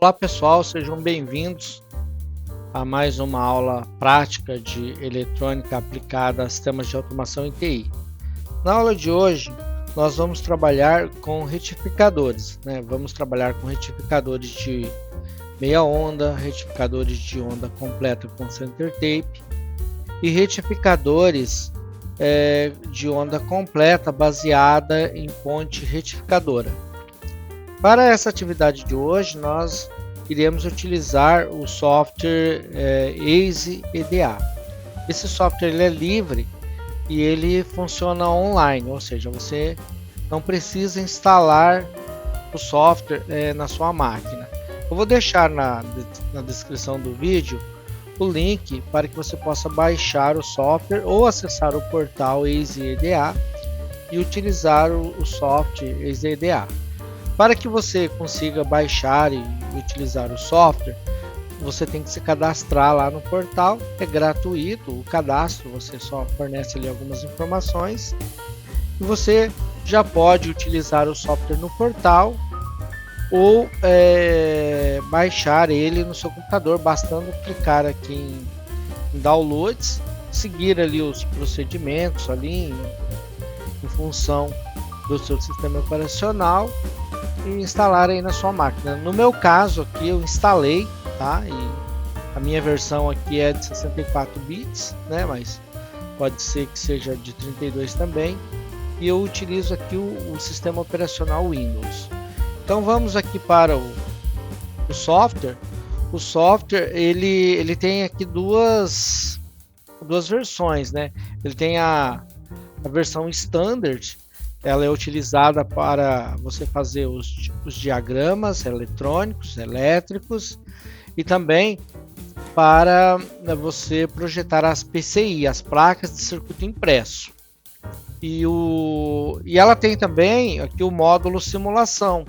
Olá pessoal, sejam bem-vindos a mais uma aula prática de eletrônica aplicada a sistemas de automação e TI. Na aula de hoje, nós vamos trabalhar com retificadores, Vamos trabalhar com retificadores de meia onda, retificadores de onda completa com center tape e retificadores de onda completa baseada em ponte retificadora. Para essa atividade de hoje, nós iremos utilizar o software EASY EDA. Esse software ele é livre e ele funciona online, ou seja, você não precisa instalar o software na sua máquina. Eu vou deixar na descrição do vídeo o link para que você possa baixar o software ou acessar o portal EASY EDA e utilizar o software EASY EDA. Para que você consiga baixar e utilizar o software, você tem que se cadastrar lá no portal, é gratuito o cadastro, você só fornece ali algumas informações e você já pode utilizar o software no portal ou baixar ele no seu computador, bastando clicar aqui em downloads, seguir ali os procedimentos ali em função do seu sistema operacional e instalar aí na sua máquina. No meu caso aqui eu instalei, tá? E a minha versão aqui é de 64 bits, mas pode ser que seja de 32 também. E eu utilizo aqui o sistema operacional Windows. Então vamos aqui para o software. O software ele tem aqui duas versões, Ele tem a versão Standard. Ela é utilizada para você fazer os diagramas eletrônicos, elétricos e também para você projetar as PCI, as placas de circuito impresso. E ela tem também aqui o módulo simulação,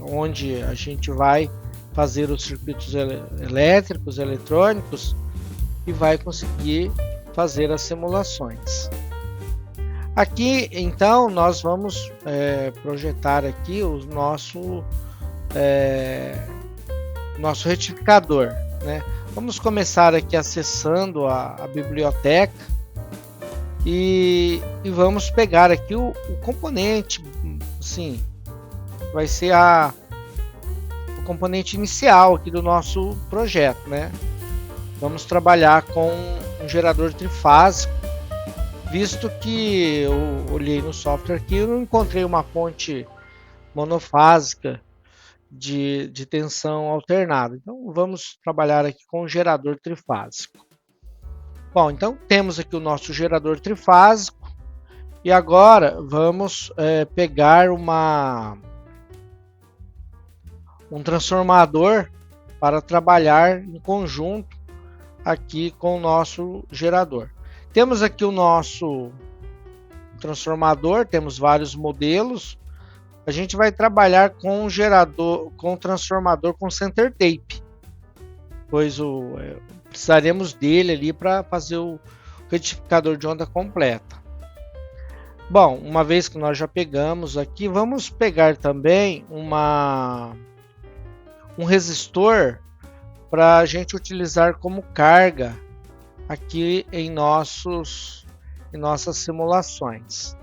onde a gente vai fazer os circuitos elétricos, eletrônicos e vai conseguir fazer as simulações. Aqui então nós vamos projetar aqui o nosso retificador, Vamos começar aqui acessando a biblioteca e vamos pegar aqui o componente, sim, vai ser o componente inicial aqui do nosso projeto, Vamos trabalhar com um gerador trifásico. Visto que eu olhei no software aqui, eu não encontrei uma fonte monofásica de tensão alternada. Então vamos trabalhar aqui com o gerador trifásico. Bom, então temos aqui o nosso gerador trifásico e agora vamos pegar um transformador para trabalhar em conjunto aqui com o nosso gerador. Temos aqui o nosso transformador, temos vários modelos. A gente vai trabalhar com o transformador com center tape, pois precisaremos dele ali para fazer o retificador de onda completa. Bom, uma vez que nós já pegamos aqui, vamos pegar também um resistor para a gente utilizar como carga aqui em nossas simulações.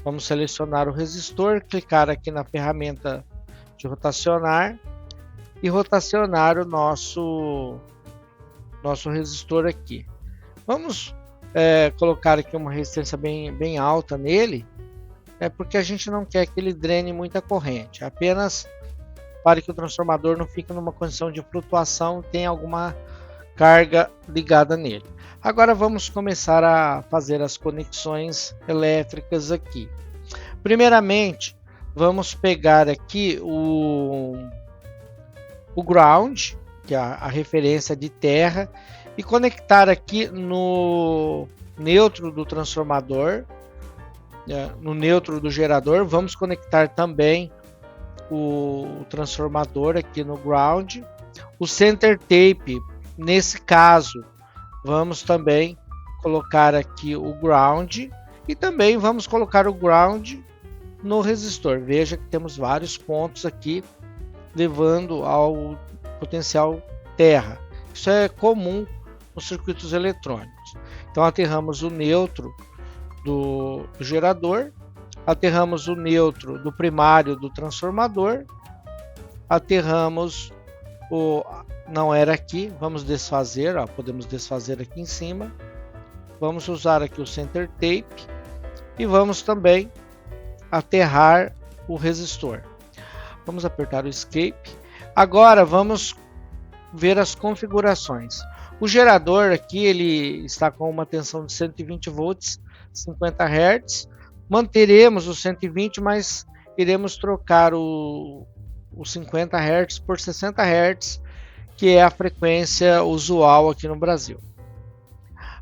Vamos selecionar o resistor, clicar aqui na ferramenta de rotacionar e rotacionar o nosso resistor aqui. Vamos colocar aqui uma resistência bem alta nele, porque a gente não quer que ele drene muita corrente, apenas para que o transformador não fique numa condição de flutuação e tenha alguma carga ligada nele. Agora vamos começar a fazer as conexões elétricas aqui. Primeiramente, vamos pegar aqui o ground, que é a referência de terra, e conectar aqui no neutro do transformador, no neutro do gerador. Vamos conectar também o transformador aqui no ground. O center tape, nesse caso, vamos também colocar aqui o ground e também vamos colocar o ground no resistor. Veja que temos vários pontos aqui levando ao potencial terra. Isso é comum nos circuitos eletrônicos. Então aterramos o neutro do gerador, aterramos o neutro do primário do transformador, aterramos o... não era aqui, vamos desfazer, ó, podemos desfazer aqui em cima, vamos usar aqui o center tape e vamos também aterrar o resistor. Vamos apertar o escape. Agora vamos ver as configurações. O gerador aqui ele está com uma tensão de 120 volts, 50 Hz. Manteremos o 120, mas iremos trocar o 50 Hz por 60 Hz, que é a frequência usual aqui no Brasil.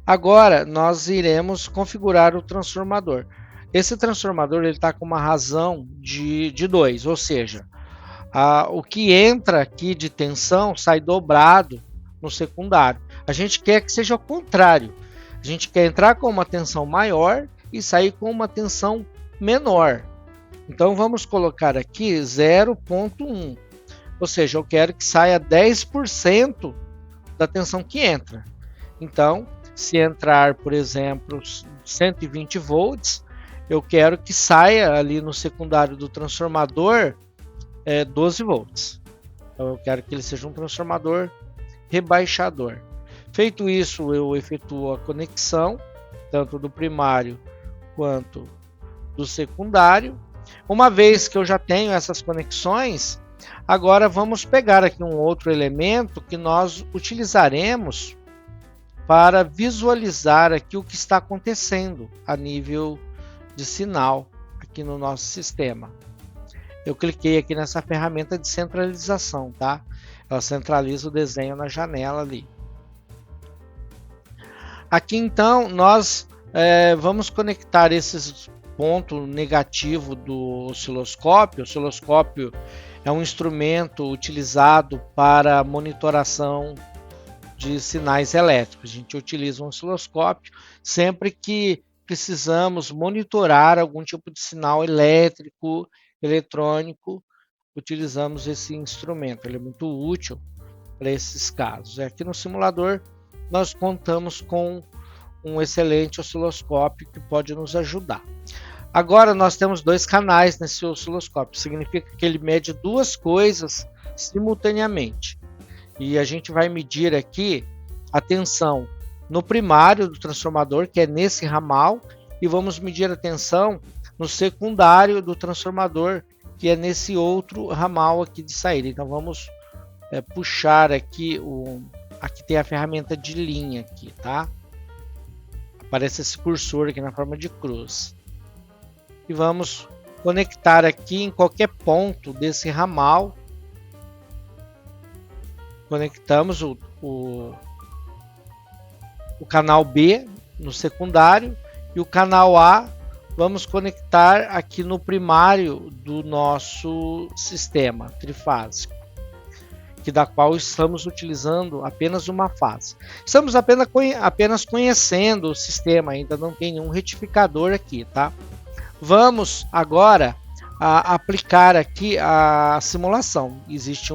Agora nós iremos configurar o transformador. Esse transformador ele está com uma razão de 2, ou seja, o que entra aqui de tensão sai dobrado no secundário. A gente quer que seja o contrário. A gente quer entrar com uma tensão maior e sair com uma tensão menor. Então vamos colocar aqui 0,1. Ou seja, eu quero que saia 10% da tensão que entra. Então, se entrar, por exemplo, 120 volts, eu quero que saia ali no secundário do transformador 12 volts. Então eu quero que ele seja um transformador rebaixador. Feito isso, eu efetuo a conexão, tanto do primário quanto do secundário. Uma vez que eu já tenho essas conexões, agora vamos pegar aqui um outro elemento que nós utilizaremos para visualizar aqui o que está acontecendo a nível de sinal aqui no nosso sistema. Eu cliquei aqui nessa ferramenta de centralização, tá? Ela centraliza o desenho na janela ali. Aqui então nós vamos conectar esses pontos negativos do osciloscópio. O osciloscópio é um instrumento utilizado para monitoração de sinais elétricos. A gente utiliza um osciloscópio sempre que precisamos monitorar algum tipo de sinal elétrico, eletrônico, utilizamos esse instrumento. Ele é muito útil para esses casos. Aqui no simulador nós contamos com um excelente osciloscópio que pode nos ajudar. Agora nós temos 2 canais nesse osciloscópio, significa que ele mede 2 coisas simultaneamente. E a gente vai medir aqui a tensão no primário do transformador, que é nesse ramal, e vamos medir a tensão no secundário do transformador, que é nesse outro ramal aqui de saída. Então vamos puxar aqui aqui tem a ferramenta de linha aqui, tá? Aparece esse cursor aqui na forma de cruz. E vamos conectar aqui em qualquer ponto desse ramal. Conectamos o canal B no secundário e o canal A vamos conectar aqui no primário do nosso sistema trifásico, da qual estamos utilizando apenas uma fase. Estamos apenas conhecendo o sistema, ainda não tem nenhum retificador aqui, tá? Vamos agora aplicar aqui a simulação. Existe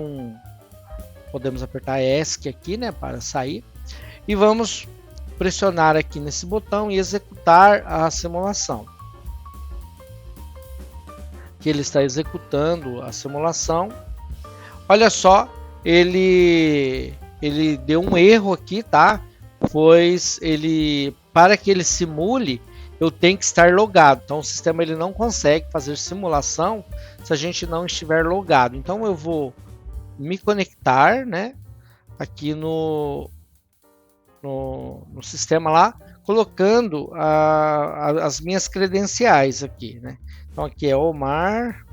podemos apertar ESC aqui, né, para sair, e vamos pressionar aqui nesse botão e executar a simulação. Que ele está executando a simulação. Olha só, ele deu um erro aqui, tá? Pois para que ele simule, eu tenho que estar logado. Então o sistema ele não consegue fazer simulação se a gente não estiver logado. Então eu vou me conectar, né, aqui no sistema lá, colocando as minhas credenciais aqui, né? Então aqui é Omar.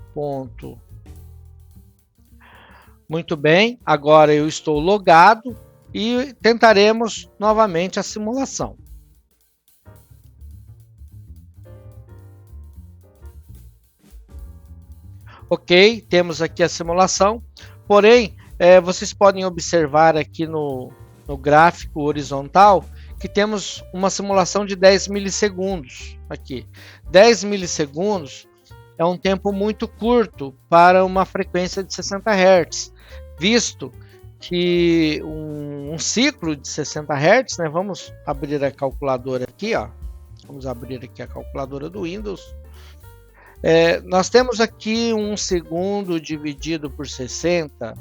Muito bem, agora eu estou logado e tentaremos novamente a simulação. Ok, temos aqui a simulação, porém vocês podem observar aqui no gráfico horizontal que temos uma simulação de 10 milissegundos aqui. 10 milissegundos é um tempo muito curto para uma frequência de 60 Hz, visto que um ciclo de 60 Hz, né, vamos abrir a calculadora aqui, ó, vamos abrir aqui a calculadora do Windows. Nós temos aqui 1 segundo dividido por 60,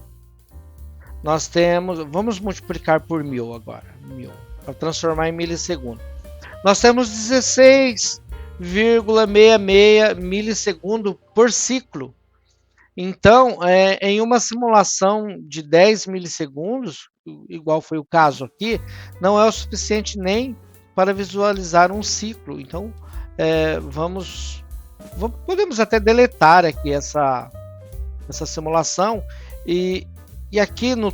nós temos, vamos multiplicar por 1000 agora, 1000, para transformar em milissegundo. Nós temos 16,66 milissegundo por ciclo. Então, em uma simulação de 10 milissegundos, igual foi o caso aqui, não é o suficiente nem para visualizar um ciclo. Então, podemos até deletar aqui essa simulação e aqui no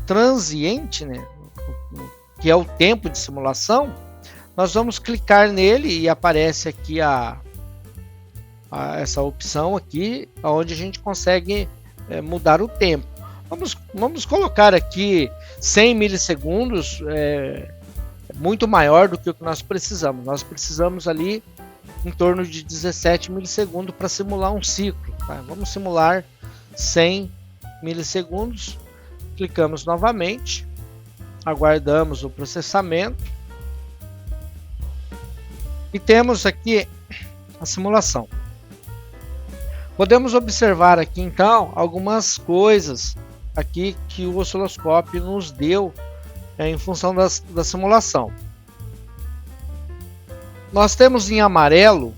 transiente, né, que é o tempo de simulação, nós vamos clicar nele e aparece aqui essa opção aqui, onde a gente consegue mudar o tempo. Vamos colocar aqui 100 milissegundos, muito maior do que o que nós precisamos. Nós precisamos ali em torno de 17 milissegundos para simular um ciclo. Tá? Vamos simular 100 milissegundos. Clicamos novamente, aguardamos o processamento e temos aqui a simulação. Podemos observar aqui então algumas coisas aqui que o osciloscópio nos deu em função da simulação. Nós temos em amarelo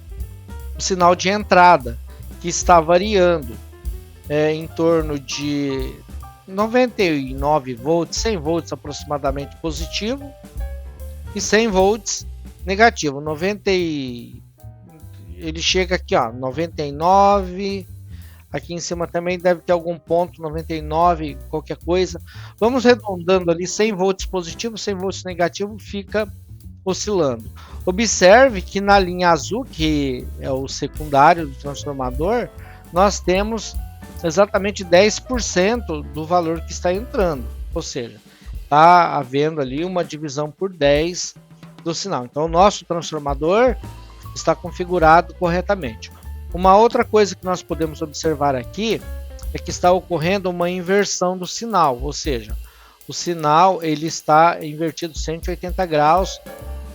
o sinal de entrada, que está variando em torno de 99 volts, 100 volts aproximadamente positivo e 100 volts negativo. Ele chega aqui, ó, 99, aqui em cima também deve ter algum ponto, 99, qualquer coisa. Vamos arredondando ali, 100 volts positivo, 100 volts negativo, fica oscilando. Observe que na linha azul, que é o secundário do transformador, nós temos exatamente 10% do valor que está entrando, ou seja, está havendo ali uma divisão por 10 do sinal. Então o nosso transformador está configurado corretamente. Uma outra coisa que nós podemos observar aqui é que está ocorrendo uma inversão do sinal, ou seja, o sinal ele está invertido 180 graus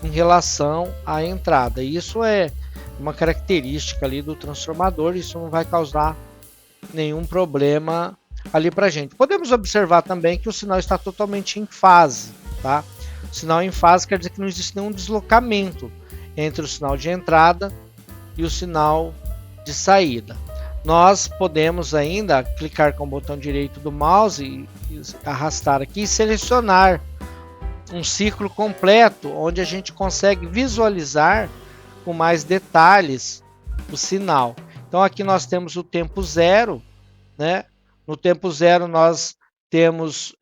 em relação à entrada. Isso é uma característica ali do transformador, isso não vai causar nenhum problema ali para a gente. Podemos observar também que o sinal está totalmente em fase, tá? O sinal em fase quer dizer que não existe nenhum deslocamento entre o sinal de entrada e o sinal de saída. Nós podemos ainda clicar com o botão direito do mouse e arrastar aqui e selecionar um ciclo completo, onde a gente consegue visualizar com mais detalhes o sinal. Então aqui nós temos o tempo zero, né? No tempo zero nós temos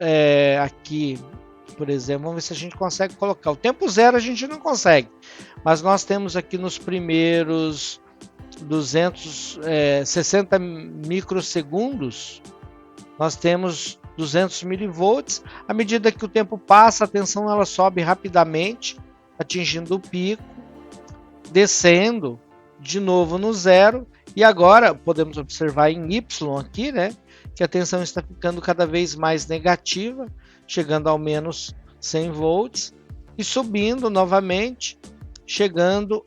aqui, por exemplo, vamos ver se a gente consegue colocar. O tempo zero a gente não consegue, mas nós temos aqui nos primeiros 260 microsegundos, nós temos 200 milivolts. À medida que o tempo passa, a tensão ela sobe rapidamente, atingindo o pico, descendo de novo no zero. E agora podemos observar em Y aqui, né, que a tensão está ficando cada vez mais negativa, chegando ao menos 100 volts e subindo novamente, chegando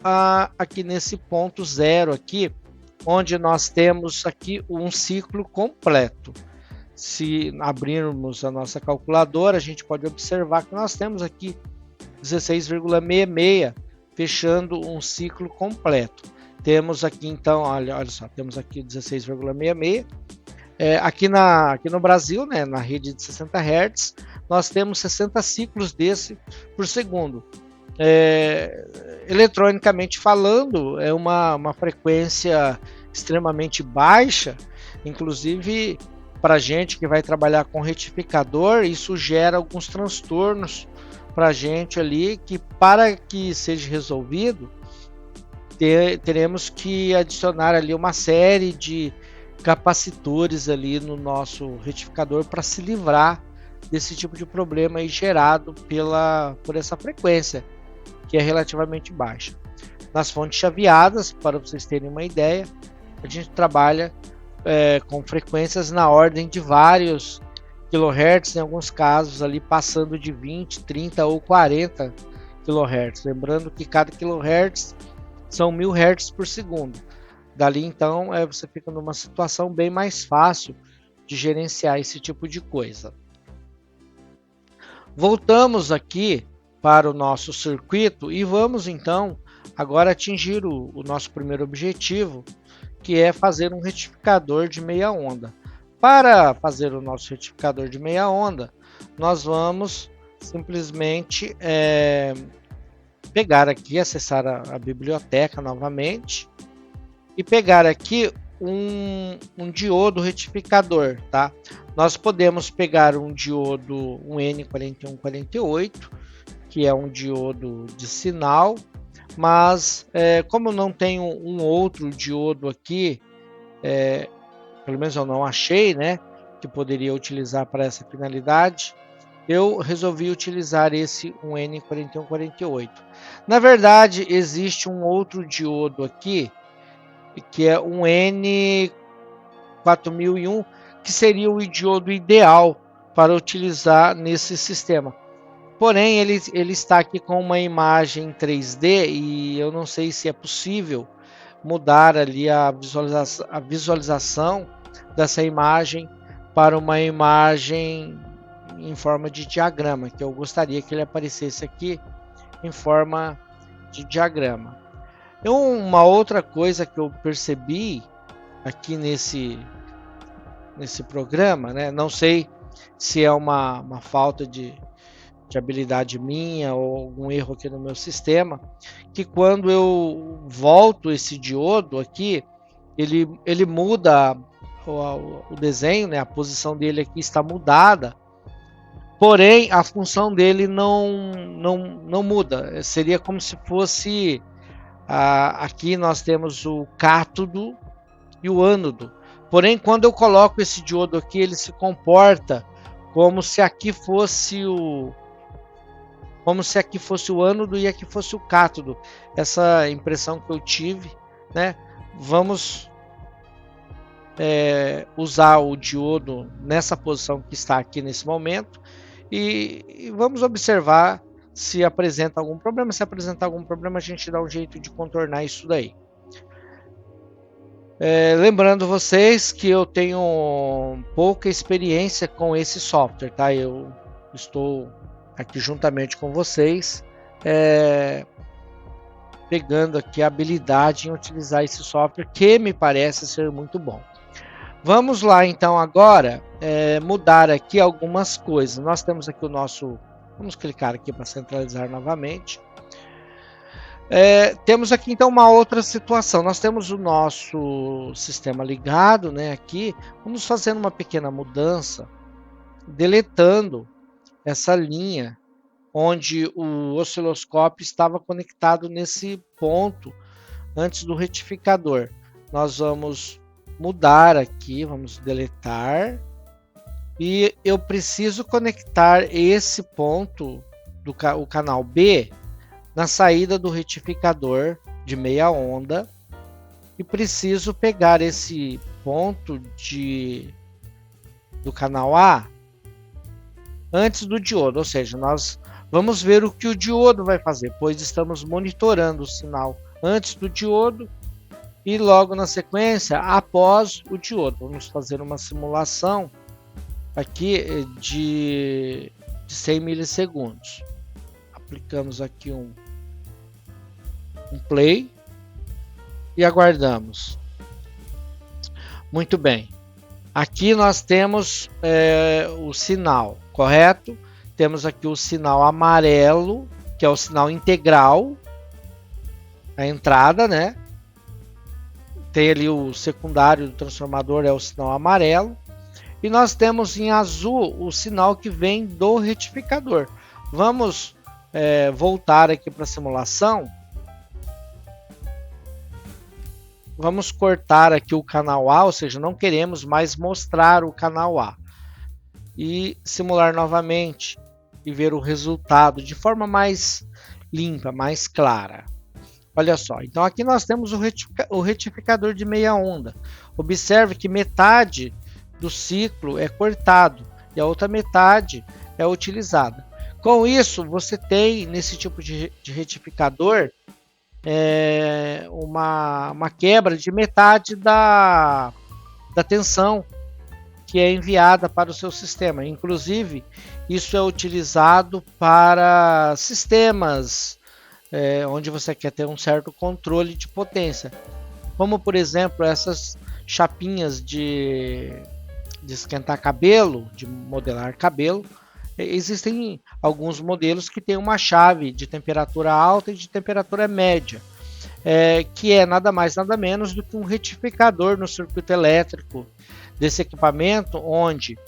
aqui nesse ponto zero aqui, onde nós temos aqui um ciclo completo. Se abrirmos a nossa calculadora, a gente pode observar que nós temos aqui 16,66, fechando um ciclo completo. Temos aqui então, olha só, temos aqui 16,66. Aqui no Brasil, né, na rede de 60 Hz, nós temos 60 ciclos desse por segundo. Eletronicamente falando, é uma frequência extremamente baixa, inclusive para gente que vai trabalhar com retificador, isso gera alguns transtornos para a gente ali, que para que seja resolvido, teremos que adicionar ali uma série de capacitores ali no nosso retificador para se livrar desse tipo de problema aí gerado por essa frequência, que é relativamente baixa. Nas fontes chaveadas, para vocês terem uma ideia, a gente trabalha com frequências na ordem de vários kHz, em alguns casos ali passando de 20, 30 ou 40 kHz. Lembrando que cada kHz são 1000 Hz por segundo. Dali então você fica numa situação bem mais fácil de gerenciar esse tipo de coisa. Voltamos aqui para o nosso circuito e vamos então agora atingir o nosso primeiro objetivo, que é fazer um retificador de meia onda. Para fazer o nosso retificador de meia onda, nós vamos simplesmente pegar aqui, acessar a biblioteca novamente e pegar aqui um diodo retificador, tá? Nós podemos pegar um diodo, um N4148, que é um diodo de sinal, mas como não tenho um outro diodo aqui, pelo menos eu não achei, né, que poderia utilizar para essa finalidade, eu resolvi utilizar esse um N4148. Na verdade, existe um outro diodo aqui, que é um N4001, que seria o diodo ideal para utilizar nesse sistema. Porém, ele está aqui com uma imagem 3D e eu não sei se é possível mudar ali a visualização dessa imagem para uma imagem em forma de diagrama, que eu gostaria que ele aparecesse aqui em forma de diagrama. Uma outra coisa que eu percebi aqui nesse programa, né? Não sei se é uma falta de habilidade minha ou algum erro aqui no meu sistema, que quando eu volto esse diodo aqui, ele muda o desenho, né? A posição dele aqui está mudada, porém a função dele não muda. Seria como se fosse aqui nós temos o cátodo e o ânodo. Porém, quando eu coloco esse diodo aqui, ele se comporta como se aqui fosse o ânodo e aqui fosse o cátodo. Essa impressão que eu tive, né? Vamos usar o diodo nessa posição que está aqui nesse momento e vamos observar se apresenta algum problema. Se apresentar algum problema, a gente dá um jeito de contornar isso daí. Lembrando vocês que eu tenho pouca experiência com esse software, tá? Eu estou aqui juntamente com vocês, pegando aqui a habilidade em utilizar esse software, que me parece ser muito bom. Vamos lá então agora mudar aqui algumas coisas. Nós temos aqui o nosso, vamos clicar aqui para centralizar novamente. Temos aqui então uma outra situação. Nós temos o nosso sistema ligado, né? Aqui vamos fazer uma pequena mudança, deletando essa linha onde o osciloscópio estava conectado nesse ponto antes do retificador. Nós vamos mudar aqui, vamos deletar, e eu preciso conectar esse ponto do canal B na saída do retificador de meia onda e preciso pegar esse ponto do canal A antes do diodo, ou seja, nós vamos ver o que o diodo vai fazer, pois estamos monitorando o sinal antes do diodo e logo na sequência após o diodo. Vamos fazer uma simulação aqui de 100 milissegundos. Aplicamos aqui um play e aguardamos. Muito bem. Aqui nós temos o sinal, correto? Temos aqui o sinal amarelo, que é o sinal integral, a entrada, né? Tem ali o secundário do transformador, é o sinal amarelo. E nós temos em azul o sinal que vem do retificador. Vamos voltar aqui para a simulação. Vamos cortar aqui o canal A, ou seja, não queremos mais mostrar o canal A. E simular novamente e ver o resultado de forma mais limpa, mais clara. Olha só, então aqui nós temos o retificador de meia onda. Observe que metade do ciclo é cortado e a outra metade é utilizada. Com isso, você tem nesse tipo de retificador uma quebra de metade da tensão que é enviada para o seu sistema. Inclusive, isso é utilizado para sistemas onde você quer ter um certo controle de potência, como por exemplo essas chapinhas de esquentar cabelo, de modelar cabelo. Existem alguns modelos que têm uma chave de temperatura alta e de temperatura média, que é nada mais nada menos do que um retificador no circuito elétrico desse equipamento, onde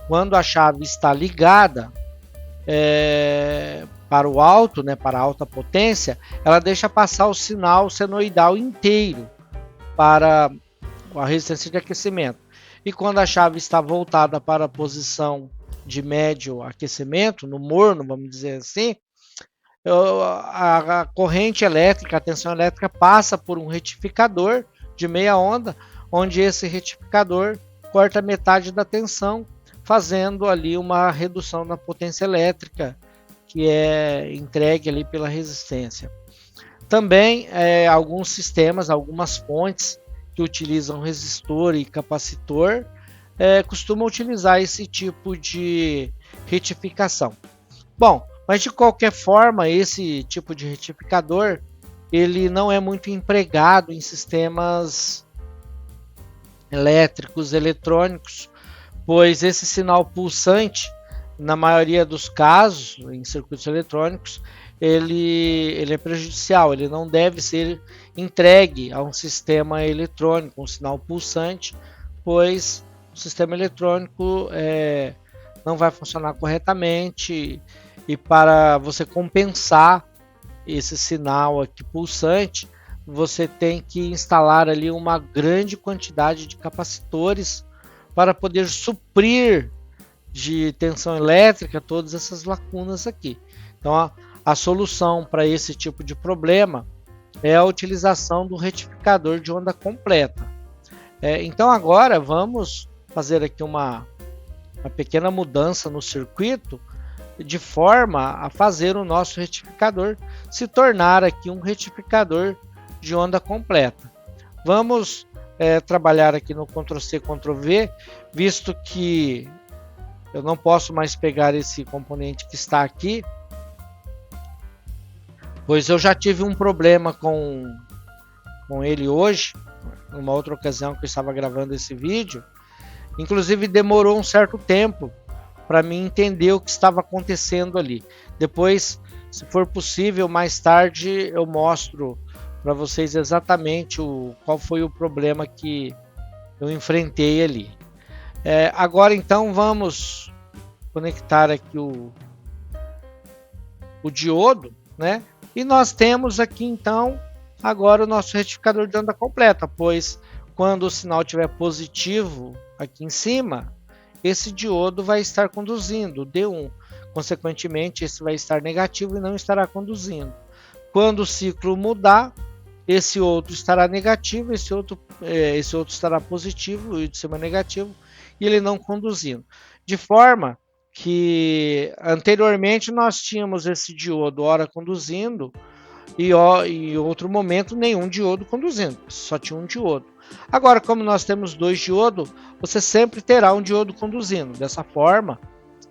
quando a chave está ligada para o alto, para a alta potência, ela deixa passar o sinal senoidal inteiro para a resistência de aquecimento. E quando a chave está voltada para a posição de médio aquecimento, no morno, vamos dizer assim, a corrente elétrica, a tensão elétrica passa por um retificador de meia onda, onde esse retificador corta metade da tensão, fazendo ali uma redução na potência elétrica que é entregue ali pela resistência. Também alguns sistemas, algumas fontes que utilizam resistor e capacitor costumam utilizar esse tipo de retificação. Bom, mas de qualquer forma, esse tipo de retificador ele não é muito empregado em sistemas elétricos, eletrônicos, pois esse sinal pulsante, na maioria dos casos, em circuitos eletrônicos, ele é prejudicial, ele não deve ser entregue a um sistema eletrônico, um sinal pulsante, pois o sistema eletrônico não vai funcionar corretamente, e para você compensar esse sinal aqui pulsante, você tem que instalar ali uma grande quantidade de capacitores para poder suprir de tensão elétrica todas essas lacunas aqui. Então a solução para esse tipo de problema é a utilização do retificador de onda completa. Então agora vamos fazer aqui uma pequena mudança no circuito, de forma a fazer o nosso retificador se tornar aqui um retificador de onda completa. Vamos trabalhar aqui no Ctrl+C, Ctrl+V, visto que eu não posso mais pegar esse componente que está aqui, pois eu já tive um problema com ele hoje, numa outra ocasião que eu estava gravando esse vídeo. Inclusive demorou um certo tempo para mim entender o que estava acontecendo ali. Depois, se for possível, mais tarde eu mostro para vocês exatamente qual foi o problema que eu enfrentei ali. Agora então vamos conectar aqui o diodo, né? E nós temos aqui então agora o nosso retificador de onda completa, pois quando o sinal estiver positivo aqui em cima, esse diodo vai estar conduzindo, D1. Consequentemente, esse vai estar negativo e não estará conduzindo. Quando o ciclo mudar, esse outro estará negativo, esse outro estará positivo e o de cima negativo, e ele não conduzindo. De forma que anteriormente nós tínhamos esse diodo ora conduzindo e em outro momento nenhum diodo conduzindo, só tinha um diodo. Agora, como nós temos dois diodos, você sempre terá um diodo conduzindo. Dessa forma,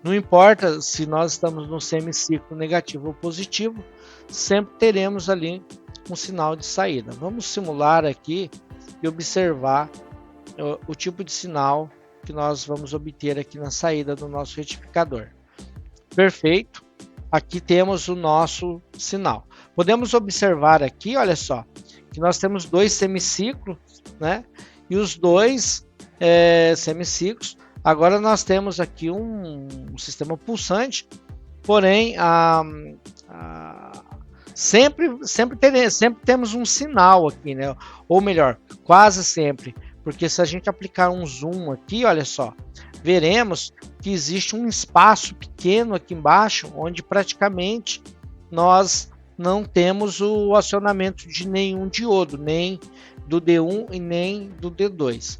não importa se nós estamos no semiciclo negativo ou positivo, sempre teremos ali um sinal de saída. Vamos simular aqui e observar o tipo de sinal que nós vamos obter aqui na saída do nosso retificador. Perfeito. Aqui temos o nosso sinal. Podemos observar aqui, olha só, que nós temos dois semiciclos, né? E os dois semiciclos. Agora nós temos aqui um sistema pulsante, porém sempre temos um sinal aqui, né? Ou melhor, quase sempre, porque se a gente aplicar um zoom aqui, olha só, veremos que existe um espaço pequeno aqui embaixo, onde praticamente nós não temos o acionamento de nenhum diodo, nem do D1 e nem do D2.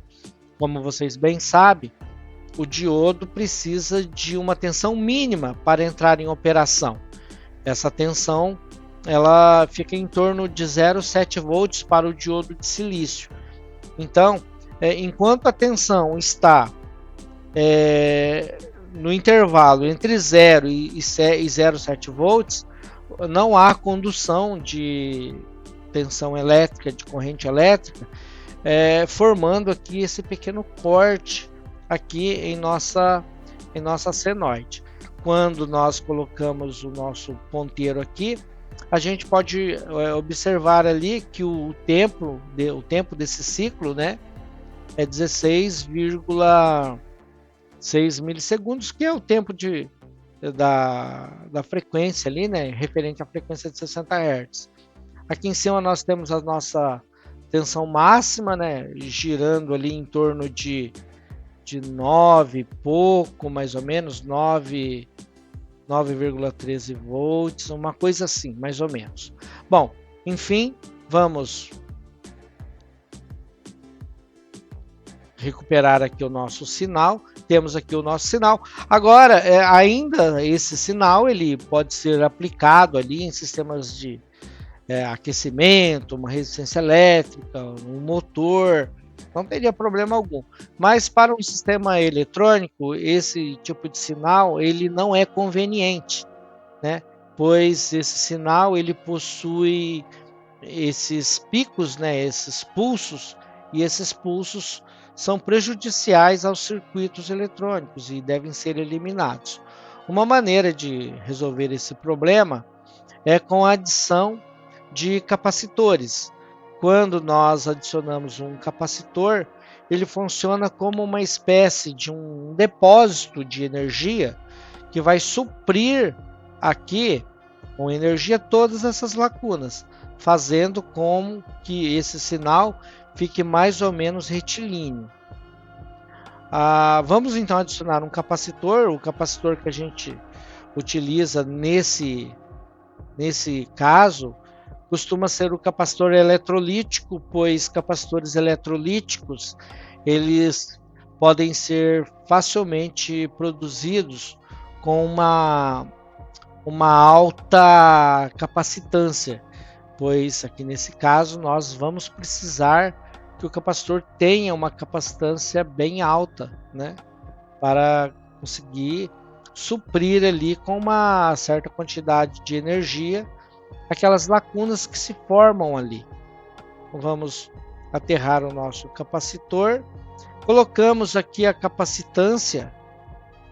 Como vocês bem sabem, o diodo precisa de uma tensão mínima para entrar em operação. Essa tensão ela fica em torno de 0,7 volts para o diodo de silício. Então, enquanto a tensão está no intervalo entre 0 e 0,7 volts, não há condução de tensão elétrica, de corrente elétrica, formando aqui esse pequeno corte aqui em nossa senoide. Quando nós colocamos o nosso ponteiro aqui, a gente pode observar ali que o tempo desse ciclo, né, é 16,6 milissegundos, que é o tempo da frequência ali, né, referente à frequência de 60 Hz. Aqui em cima nós temos a nossa tensão máxima, né, girando ali em torno de 9 pouco, mais ou menos, 9,13 volts, uma coisa assim, mais ou menos. Bom, enfim, vamos recuperar aqui o nosso sinal. Temos aqui o nosso sinal. Agora, ainda esse sinal ele pode ser aplicado ali em sistemas de aquecimento, uma resistência elétrica, um motor, não teria problema algum. Mas para um sistema eletrônico, esse tipo de sinal ele não é conveniente, né? Pois esse sinal ele possui esses picos, né? Esses pulsos, e esses pulsos são prejudiciais aos circuitos eletrônicos e devem ser eliminados. Uma maneira de resolver esse problema é com a adição de capacitores. Quando nós adicionamos um capacitor, ele funciona como uma espécie de um depósito de energia que vai suprir aqui com energia todas essas lacunas, fazendo com que esse sinal fique mais ou menos retilíneo. Vamos então adicionar um capacitor. O capacitor que a gente utiliza nesse caso costuma ser o capacitor eletrolítico, pois capacitores eletrolíticos eles podem ser facilmente produzidos com uma alta capacitância, pois aqui nesse caso nós vamos precisar que o capacitor tenha uma capacitância bem alta, né, para conseguir suprir ali com uma certa quantidade de energia aquelas lacunas que se formam ali. Vamos aterrar o nosso capacitor, colocamos aqui a capacitância,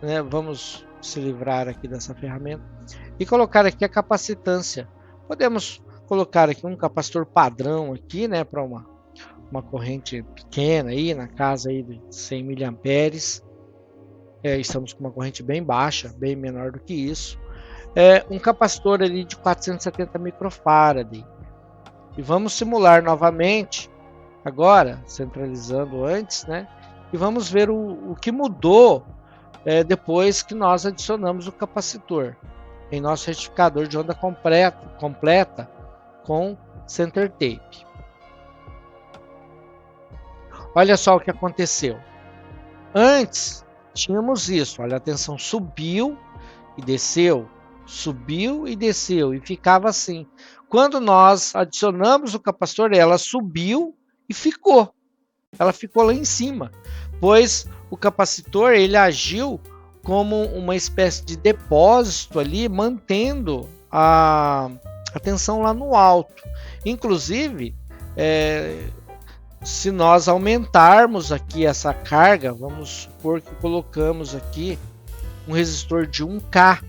né? Vamos se livrar aqui dessa ferramenta e colocar aqui a capacitância. Podemos colocar aqui um capacitor padrão aqui, né, para uma corrente pequena aí, na casa aí de 100 miliamperes. Estamos com uma corrente bem baixa, bem menor do que isso. Um capacitor ali de 470 microfarad. E vamos simular novamente, agora, centralizando antes, né? E vamos ver o que mudou depois que nós adicionamos o capacitor em nosso retificador de onda completa com center tape. Olha só o que aconteceu. Antes tínhamos isso, olha, a tensão subiu e desceu, subiu e desceu, e ficava assim. Quando nós adicionamos o capacitor, ela subiu e ficou. Ela ficou lá em cima, pois o capacitor ele agiu como uma espécie de depósito ali, mantendo a tensão lá no alto. Inclusive, se nós aumentarmos aqui essa carga, vamos supor que colocamos aqui um resistor de 1K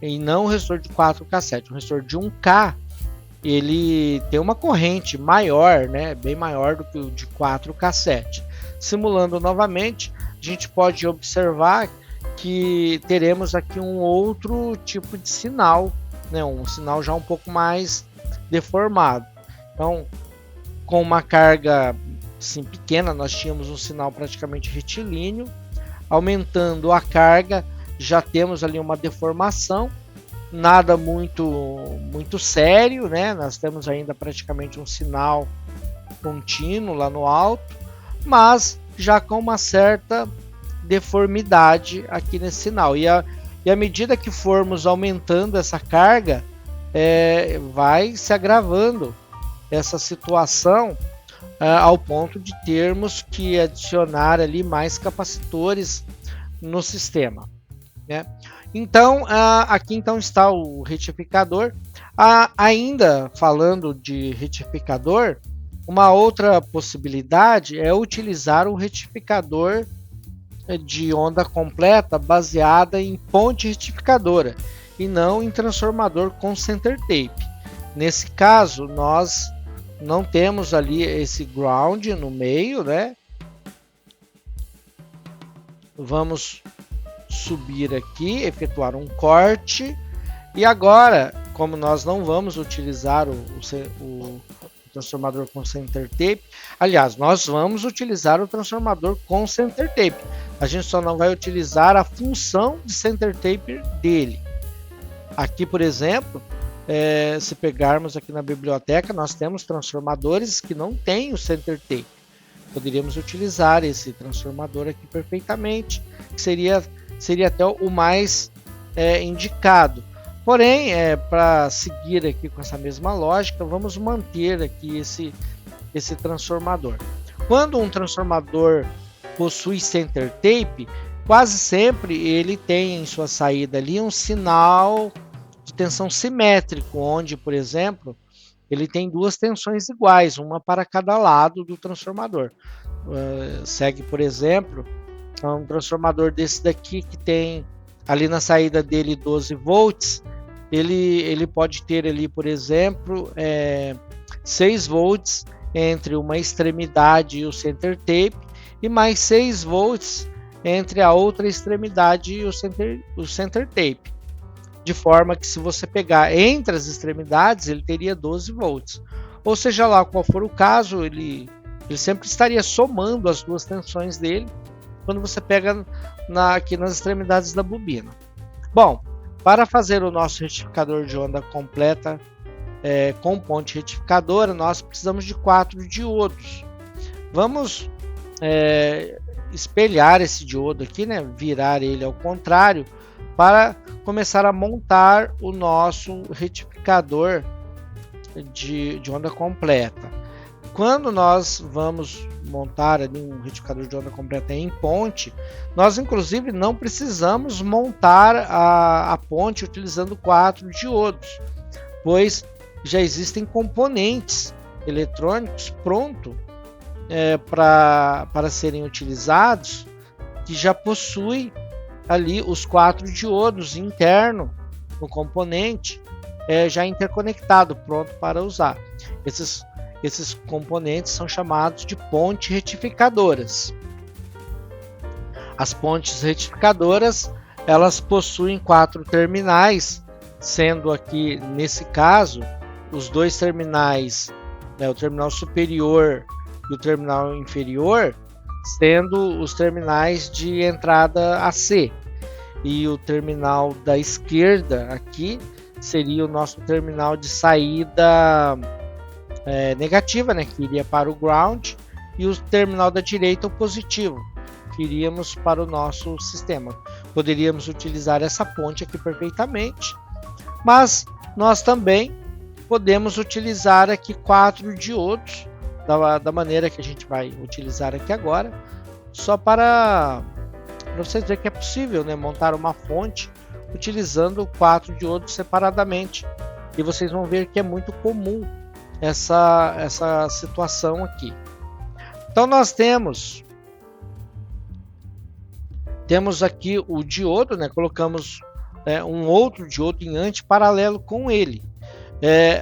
e não um resistor de 4K7, um resistor de 1K, ele tem uma corrente maior, né, bem maior do que o de 4K7. Simulando novamente, a gente pode observar que teremos aqui um outro tipo de sinal, né, um sinal já um pouco mais deformado. Então, com uma carga assim, pequena, nós tínhamos um sinal praticamente retilíneo. Aumentando a carga, já temos ali uma deformação, nada muito sério, né? Nós temos ainda praticamente um sinal contínuo lá no alto, mas já com uma certa deformidade aqui nesse sinal. E à medida que formos aumentando essa carga, vai se agravando essa situação ao ponto de termos que adicionar ali mais capacitores no sistema, né? Então, aqui então está o retificador. Ainda falando de retificador, uma outra possibilidade é utilizar o retificador de onda completa baseada em ponte retificadora e não em transformador com center tape. Nesse caso, nós não temos ali esse ground no meio, né? Vamos subir aqui, efetuar um corte, e agora, como nós não vamos utilizar o transformador com center tape, aliás, nós vamos utilizar o transformador com center tape, a gente só não vai utilizar a função de center tape dele. Aqui, por exemplo, se pegarmos aqui na biblioteca, nós temos transformadores que não têm o center tape. Poderíamos utilizar esse transformador aqui perfeitamente, que seria até o mais indicado. Porém, para seguir aqui com essa mesma lógica, vamos manter aqui esse transformador. Quando um transformador possui center tape, quase sempre ele tem em sua saída ali um sinal de tensão simétrico, onde, por exemplo, ele tem duas tensões iguais, uma para cada lado do transformador. Segue, por exemplo, um transformador desse daqui que tem ali na saída dele 12 volts, ele pode ter ali, por exemplo, 6 volts entre uma extremidade e o center tape, e mais 6 volts entre a outra extremidade e o center tape. De forma que, se você pegar entre as extremidades, ele teria 12 volts. Ou seja lá qual for o caso, ele sempre estaria somando as duas tensões dele quando você pega aqui nas extremidades da bobina. Bom, para fazer o nosso retificador de onda completa com ponte retificadora, nós precisamos de 4 diodos. Vamos espelhar esse diodo aqui, né? Virar ele ao contrário, para começar a montar o nosso retificador de onda completa. Quando nós vamos montar ali um retificador de onda completa em ponte, nós inclusive não precisamos montar a ponte utilizando 4 diodos, pois já existem componentes eletrônicos prontos para serem utilizados, que já possuem ali os 4 diodos internos no componente, já interconectado, pronto para usar. Esses componentes são chamados de pontes retificadoras. As pontes retificadoras, elas possuem 4 terminais, sendo aqui, nesse caso, os dois terminais, o terminal superior e o terminal inferior, sendo os terminais de entrada AC. E o terminal da esquerda aqui seria o nosso terminal de saída negativa, né, que iria para o ground, e o terminal da direita o positivo, que iríamos para o nosso sistema. Poderíamos utilizar essa ponte aqui perfeitamente, mas nós também podemos utilizar aqui 4 diodos da maneira que a gente vai utilizar aqui agora, só para vocês verem que é possível, né, montar uma fonte utilizando 4 diodos separadamente, e vocês vão ver que é muito comum essa situação aqui. Então nós temos aqui o diodo, né? Colocamos um outro diodo em antiparalelo com ele.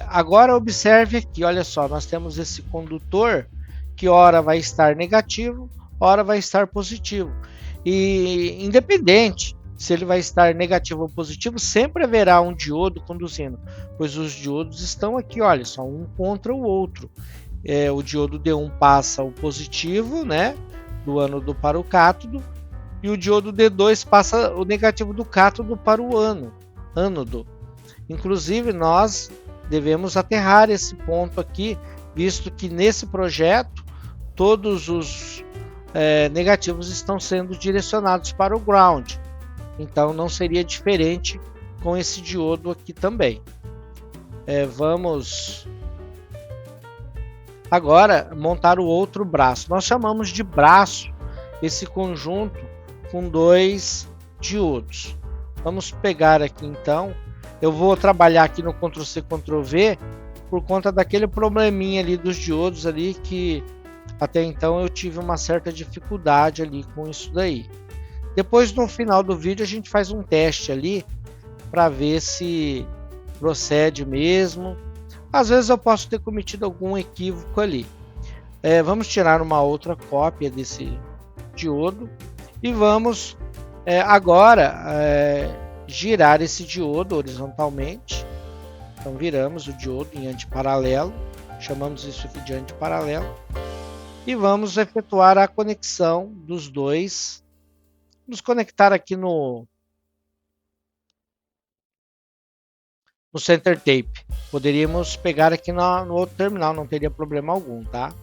Agora observe aqui, olha só, nós temos esse condutor que ora vai estar negativo, ora vai estar positivo, e independente se ele vai estar negativo ou positivo, sempre haverá um diodo conduzindo, pois os diodos estão aqui, olha só, um contra o outro. O diodo D1 passa o positivo, né, do ânodo para o cátodo, e o diodo D2 passa o negativo do cátodo para o ânodo. Inclusive, nós devemos aterrar esse ponto aqui, visto que nesse projeto todos os negativos estão sendo direcionados para o ground. Então não seria diferente com esse diodo aqui também. Vamos agora montar o outro braço. Nós chamamos de braço esse conjunto com 2 diodos. Vamos pegar aqui então. Eu vou trabalhar aqui no Ctrl+C, Ctrl+V por conta daquele probleminha ali dos diodos ali que até então eu tive uma certa dificuldade ali com isso daí. Depois no final do vídeo a gente faz um teste ali para ver se procede mesmo. Às vezes eu posso ter cometido algum equívoco ali. Vamos tirar uma outra cópia desse diodo e vamos agora girar esse diodo horizontalmente. Então viramos o diodo em antiparalelo, chamamos isso aqui de antiparalelo, e vamos efetuar a conexão dos dois. Vamos conectar aqui no center tape. Poderíamos pegar aqui no outro terminal, não teria problema algum, tá?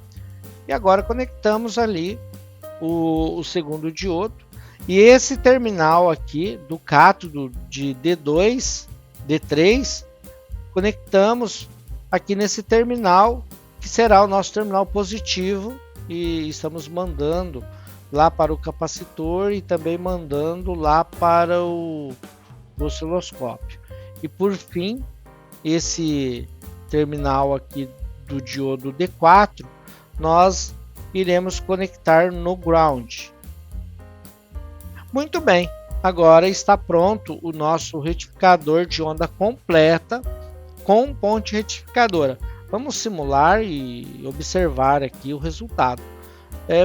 E agora conectamos ali o segundo diodo. E esse terminal aqui do cátodo de D2, D3, conectamos aqui nesse terminal, que será o nosso terminal positivo, e estamos mandando lá para o capacitor e também mandando lá para o osciloscópio. E por fim, esse terminal aqui do diodo D4, nós iremos conectar no ground. Muito bem, agora está pronto o nosso retificador de onda completa com ponte retificadora. Vamos simular e observar aqui o resultado.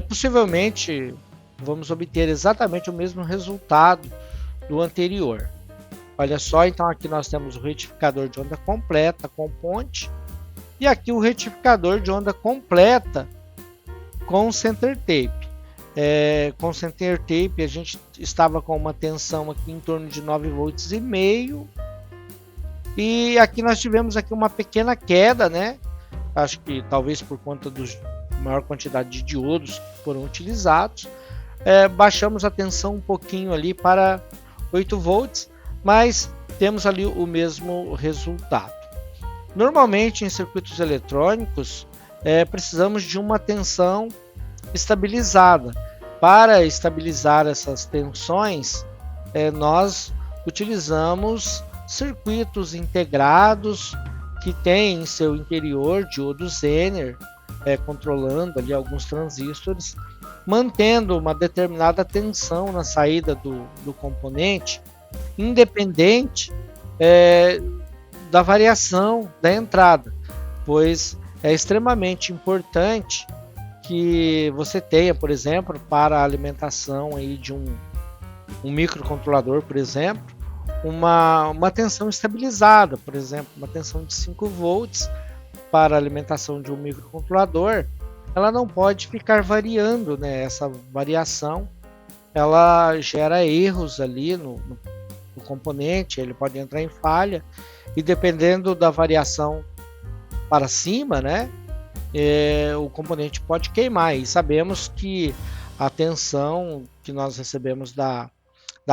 Possivelmente vamos obter exatamente o mesmo resultado do anterior. Olha só, então aqui nós temos o retificador de onda completa com ponte e aqui o retificador de onda completa com center tape. Com center tape a gente estava com uma tensão aqui em torno de 9,5 volts e aqui nós tivemos aqui uma pequena queda, né? Acho que talvez por conta da maior quantidade de diodos que foram utilizados. Baixamos a tensão um pouquinho ali para 8 volts, mas temos ali o mesmo resultado. Normalmente em circuitos eletrônicos precisamos de uma tensão estabilizada. Para estabilizar essas tensões, nós utilizamos circuitos integrados que têm em seu interior diodos Zener, controlando ali alguns transistores, mantendo uma determinada tensão na saída do componente, independente da variação da entrada, pois é extremamente importante que você tenha, por exemplo, para a alimentação aí de um microcontrolador, por exemplo, uma tensão estabilizada, por exemplo, uma tensão de 5 volts para a alimentação de um microcontrolador, ela não pode ficar variando, né? Essa variação ela gera erros ali no componente, ele pode entrar em falha e dependendo da variação para cima, né? O componente pode queimar e sabemos que a tensão que nós recebemos da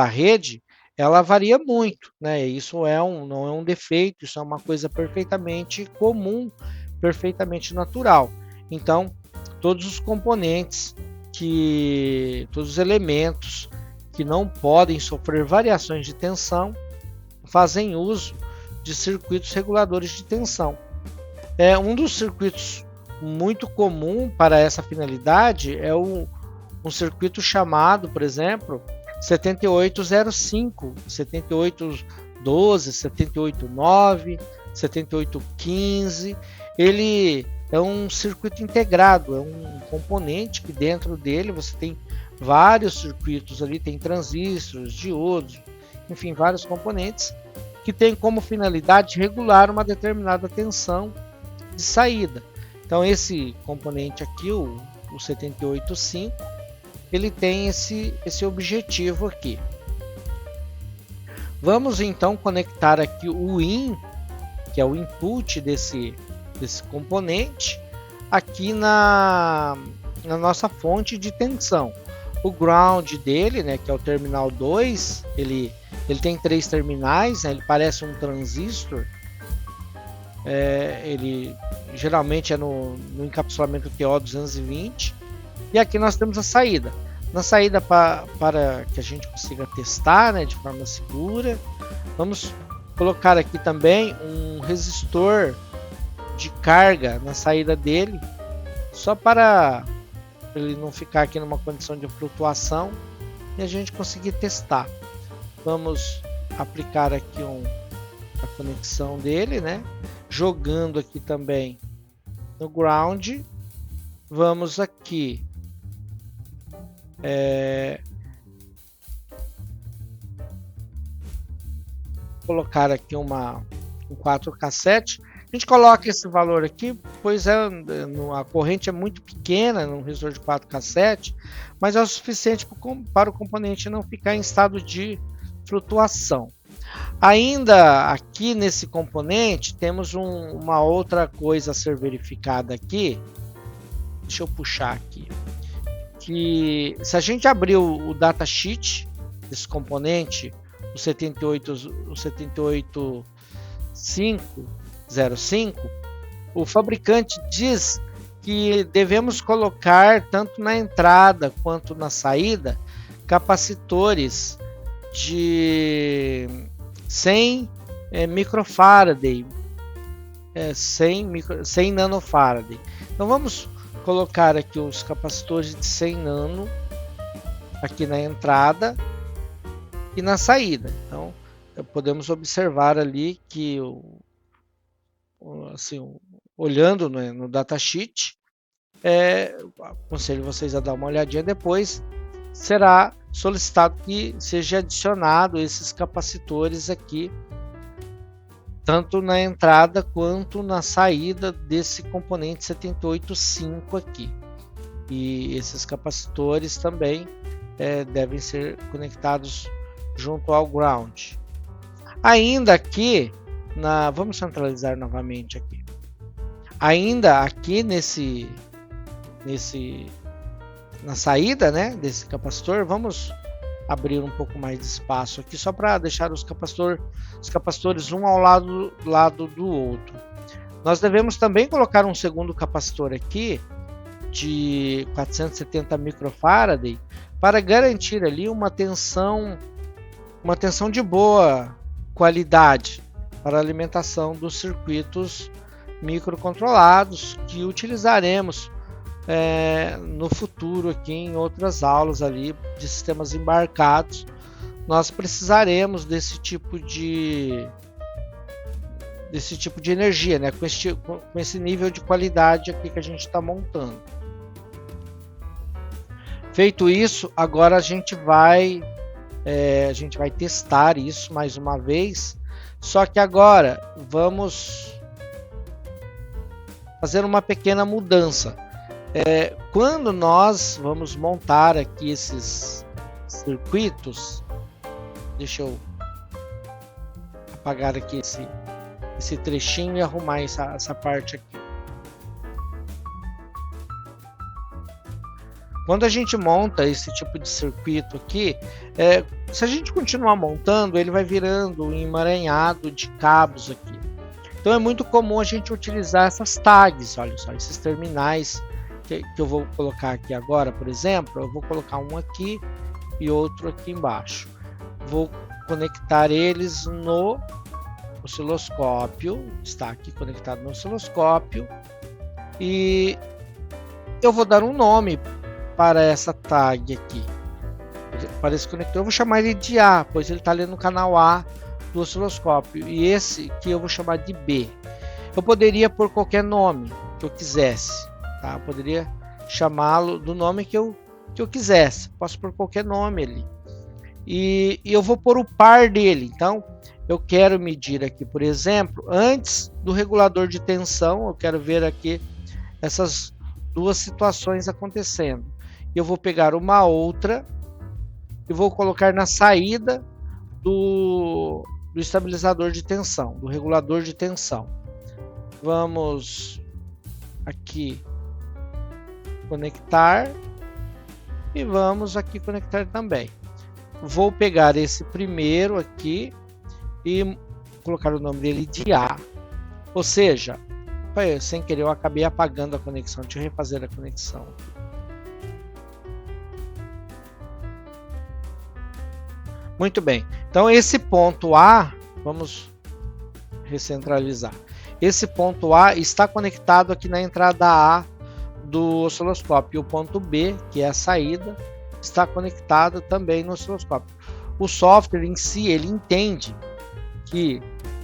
rede ela varia muito, né? Isso não é um defeito, isso é uma coisa perfeitamente comum, perfeitamente natural. Então, todos os componentes, todos os elementos que não podem sofrer variações de tensão, fazem uso de circuitos reguladores de tensão. Um dos circuitos muito comum para essa finalidade é um circuito chamado, por exemplo, 7805, 7812, 789, 7815. Ele é um circuito integrado, é um componente que dentro dele você tem vários circuitos ali, tem transistores, diodos, enfim, vários componentes que tem como finalidade regular uma determinada tensão de saída. Então esse componente aqui, o 785, ele tem esse objetivo aqui. Vamos então conectar aqui o in, que é o input desse componente, aqui na nossa fonte de tensão. O ground dele, né, que é o terminal 2, ele tem 3 terminais, né, ele parece um transistor. Ele geralmente é no encapsulamento TO220. E aqui nós temos a saída. Na saída, para que a gente consiga testar, né, de forma segura, vamos colocar aqui também um resistor de carga na saída dele, só para ele não ficar aqui numa condição de flutuação e a gente conseguir testar. Vamos aplicar aqui a conexão dele, né? Jogando aqui também no ground. Vamos aqui colocar aqui um 4 cassete. A gente coloca esse valor aqui, pois a corrente é muito pequena no resistor de 4 cassete, mas é o suficiente para o componente não ficar em estado de flutuação. Ainda aqui nesse componente temos uma outra coisa a ser verificada aqui. Deixa eu puxar aqui. Que se a gente abrir o datasheet desse componente, o 78505, o fabricante diz que devemos colocar tanto na entrada quanto na saída capacitores de 100 microfarad, 100 nanofarad. Então vamos colocar aqui os capacitores de 100 nano aqui na entrada e na saída. Então podemos observar ali que assim, olhando no datasheet, aconselho vocês a dar uma olhadinha depois, será solicitado que seja adicionado esses capacitores aqui, tanto na entrada quanto na saída desse componente 785 aqui. E esses capacitores também devem ser conectados junto ao ground. Ainda aqui, vamos centralizar novamente aqui. Ainda aqui na saída, né, desse capacitor, vamos abrir um pouco mais de espaço aqui, só para deixar os capacitores um ao lado do outro. Nós devemos também colocar um segundo capacitor aqui de 470 microfarad para garantir ali uma tensão de boa qualidade para a alimentação dos circuitos microcontrolados que utilizaremos no futuro aqui em outras aulas ali de sistemas embarcados. Nós precisaremos desse tipo de energia, né, com esse nível de qualidade aqui que a gente está montando. Feito isso, agora a gente vai testar isso mais uma vez, só que agora vamos fazer uma pequena mudança. Quando nós vamos montar aqui esses circuitos, deixa eu apagar aqui esse trechinho e arrumar essa parte aqui. Quando a gente monta esse tipo de circuito aqui, se a gente continuar montando, ele vai virando um emaranhado de cabos aqui. Então é muito comum a gente utilizar essas tags, olha só, esses terminais que eu vou colocar aqui agora, por exemplo, eu vou colocar um aqui e outro aqui embaixo. Vou conectar eles no osciloscópio, está aqui conectado no osciloscópio, e eu vou dar um nome para essa tag aqui, para esse conector. Eu vou chamar ele de A, pois ele está ali no canal A do osciloscópio, e esse que eu vou chamar de B. Eu poderia pôr qualquer nome que eu quisesse, tá? Eu poderia chamá-lo do nome que eu quisesse, posso pôr qualquer nome ali, e eu vou pôr o par dele. Então eu quero medir aqui, por exemplo, antes do regulador de tensão, eu quero ver aqui essas duas situações acontecendo. Eu vou pegar uma outra e vou colocar na saída do estabilizador de tensão, do regulador de tensão. Vamos aqui conectar e vamos aqui conectar também. Vou pegar esse primeiro aqui e colocar o nome dele de A. Ou seja, sem querer eu acabei apagando a conexão. Deixa eu refazer a conexão. Muito bem. Então esse ponto A, vamos recentralizar. Esse ponto A está conectado aqui na entrada A do osciloscópio. E o ponto B, que é a saída, está conectado também no osciloscópio. O software em si, ele entende que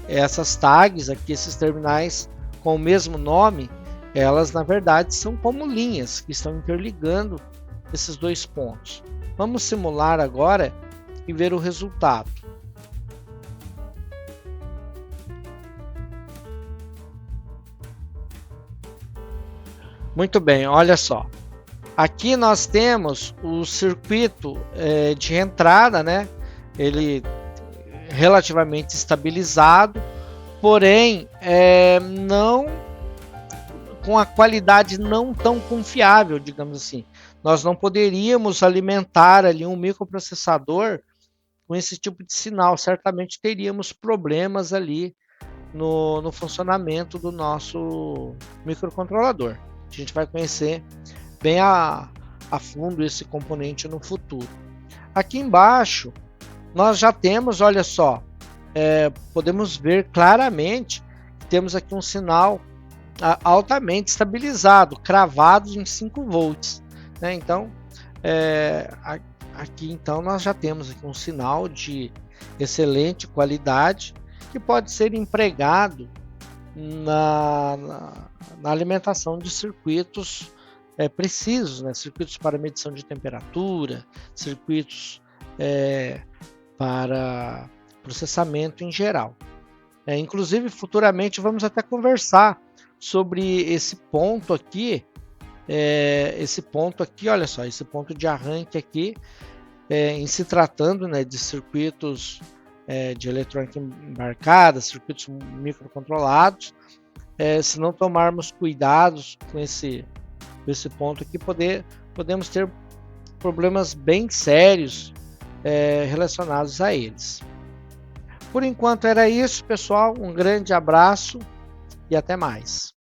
essas tags aqui, esses terminais com o mesmo nome, elas na verdade são como linhas que estão interligando esses dois pontos. Vamos simular agora e ver o resultado. Muito bem, olha só. Aqui nós temos o circuito de entrada, né? Ele relativamente estabilizado, porém não com a qualidade não tão confiável, digamos assim. Nós não poderíamos alimentar ali um microprocessador com esse tipo de sinal. Certamente teríamos problemas ali no funcionamento do nosso microcontrolador. A gente vai conhecer bem a fundo esse componente no futuro. Aqui embaixo nós já temos, olha só, podemos ver claramente que temos aqui um sinal altamente estabilizado, cravado em 5 volts, né? Então aqui então nós já temos aqui um sinal de excelente qualidade que pode ser empregado na alimentação de circuitos precisos, né? Circuitos para medição de temperatura, circuitos para processamento em geral. Inclusive, futuramente vamos até conversar sobre esse ponto aqui, olha só, esse ponto de arranque aqui, em se tratando, né, de circuitos de eletrônica embarcada, circuitos microcontrolados, se não tomarmos cuidados com esse ponto aqui, podemos ter problemas bem sérios relacionados a eles. Por enquanto era isso, pessoal. Um grande abraço e até mais.